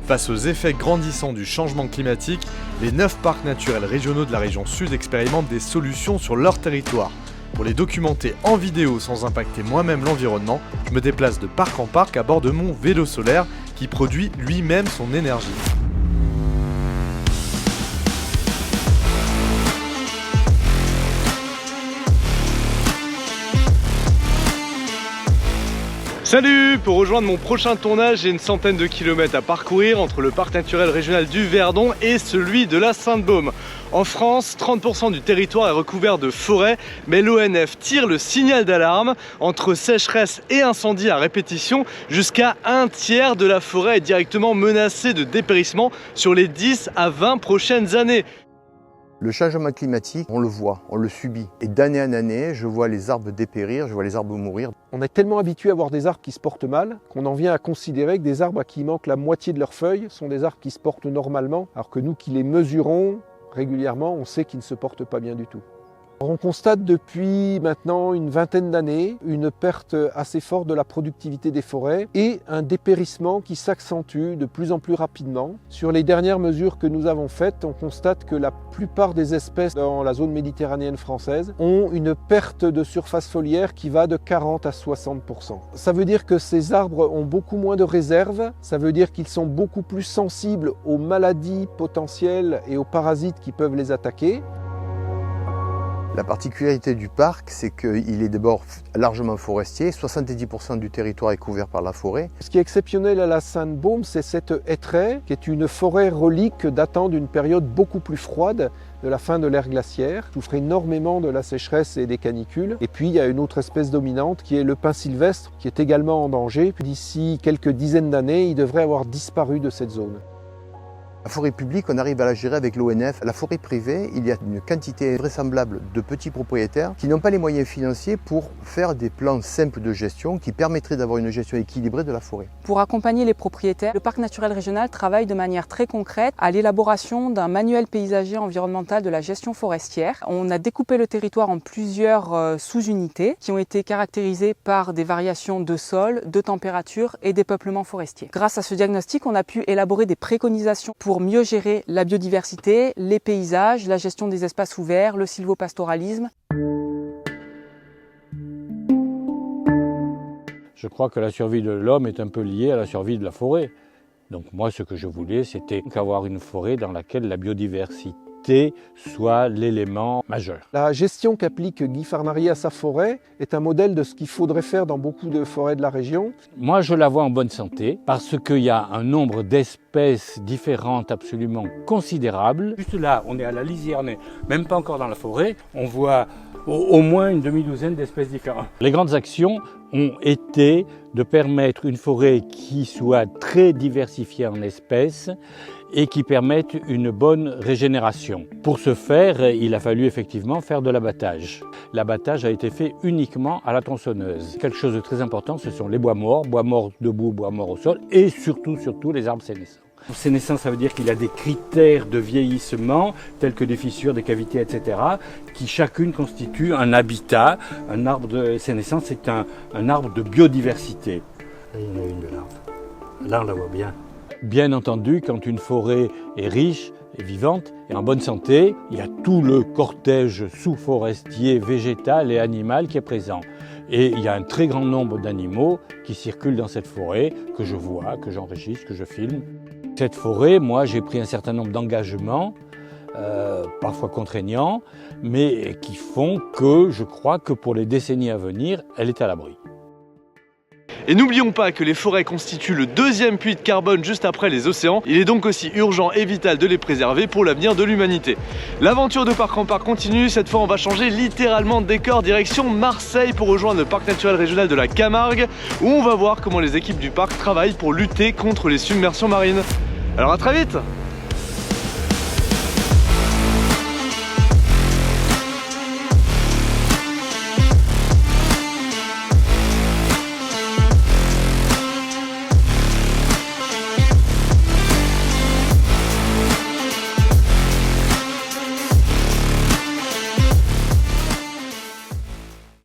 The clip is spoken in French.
Face aux effets grandissants du changement climatique, les 9 parcs naturels régionaux de la région Sud expérimentent des solutions sur leur territoire. Pour les documenter en vidéo sans impacter moi-même l'environnement, je me déplace de parc en parc à bord de mon vélo solaire qui produit lui-même son énergie. Salut! Pour rejoindre mon prochain tournage, j'ai une centaine de kilomètres à parcourir entre le parc naturel régional du Verdon et celui de la Sainte-Baume. En France, 30% du territoire est recouvert de forêts, mais l'ONF tire le signal d'alarme. Entre sécheresse et incendie à répétition, jusqu'à un tiers de la forêt est directement menacée de dépérissement sur les 10 à 20 prochaines années. Le changement climatique, on le voit, on le subit. Et d'année en année, je vois les arbres dépérir, je vois les arbres mourir. On est tellement habitué à voir des arbres qui se portent mal qu'on en vient à considérer que des arbres à qui il manque la moitié de leurs feuilles sont des arbres qui se portent normalement, alors que nous qui les mesurons régulièrement, on sait qu'ils ne se portent pas bien du tout. On constate depuis maintenant une vingtaine d'années une perte assez forte de la productivité des forêts et un dépérissement qui s'accentue de plus en plus rapidement. Sur les dernières mesures que nous avons faites, on constate que la plupart des espèces dans la zone méditerranéenne française ont une perte de surface foliaire qui va de 40 à 60%. Ça veut dire que ces arbres ont beaucoup moins de réserves, ça veut dire qu'ils sont beaucoup plus sensibles aux maladies potentielles et aux parasites qui peuvent les attaquer. La particularité du parc, c'est qu'il est d'abord largement forestier, 70% du territoire est couvert par la forêt. Ce qui est exceptionnel à la Sainte-Baume, c'est cette hêtraie, qui est une forêt relique datant d'une période beaucoup plus froide, de la fin de l'ère glaciaire, souffre énormément de la sécheresse et des canicules. Et puis il y a une autre espèce dominante qui est le pin sylvestre, qui est également en danger. D'ici quelques dizaines d'années, il devrait avoir disparu de cette zone. La forêt publique, on arrive à la gérer avec l'ONF. La forêt privée, il y a une quantité vraisemblable de petits propriétaires qui n'ont pas les moyens financiers pour faire des plans simples de gestion qui permettraient d'avoir une gestion équilibrée de la forêt. Pour accompagner les propriétaires, le parc naturel régional travaille de manière très concrète à l'élaboration d'un manuel paysager environnemental de la gestion forestière. On a découpé le territoire en plusieurs sous-unités qui ont été caractérisées par des variations de sol, de température et des peuplements forestiers. Grâce à ce diagnostic, on a pu élaborer des préconisations pour mieux gérer la biodiversité, les paysages, la gestion des espaces ouverts, le sylvopastoralisme. Je crois que la survie de l'homme est un peu liée à la survie de la forêt. Donc moi, ce que je voulais, c'était avoir une forêt dans laquelle la biodiversité soit l'élément majeur. La gestion qu'applique Guy Farnarié à sa forêt est un modèle de ce qu'il faudrait faire dans beaucoup de forêts de la région. Moi, je la vois en bonne santé parce qu'il y a un nombre d'espèces différentes absolument considérable. Juste là, on est à la lisière, on n'est même pas encore dans la forêt. On voit au moins une demi-douzaine d'espèces différentes. Les grandes actions ont été de permettre une forêt qui soit très diversifiée en espèces et qui permette une bonne régénération. Pour ce faire, il a fallu effectivement faire de l'abattage. L'abattage a été fait uniquement à la tronçonneuse. Quelque chose de très important, ce sont les bois morts debout, bois morts au sol et surtout les arbres sénescents. Sénescent, ça veut dire qu'il y a des critères de vieillissement, tels que des fissures, des cavités, etc., qui chacune constituent un habitat. Un arbre de sénescent, c'est un arbre de biodiversité. Là, il y en a une de l'arbre. Là, on la voit bien. Bien entendu, quand une forêt est riche et vivante et en bonne santé, il y a tout le cortège sous-forestier, végétal et animal qui est présent. Et il y a un très grand nombre d'animaux qui circulent dans cette forêt, que je vois, que j'enregistre, que je filme. Cette forêt, moi, j'ai pris un certain nombre d'engagements, parfois contraignants, mais qui font que je crois que pour les décennies à venir, elle est à l'abri. Et n'oublions pas que les forêts constituent le deuxième puits de carbone juste après les océans. Il est donc aussi urgent et vital de les préserver pour l'avenir de l'humanité. L'aventure de parc en parc continue. Cette fois, on va changer littéralement de décor direction Marseille pour rejoindre le parc naturel régional de la Camargue, où on va voir comment les équipes du parc travaillent pour lutter contre les submersions marines. Alors à très vite!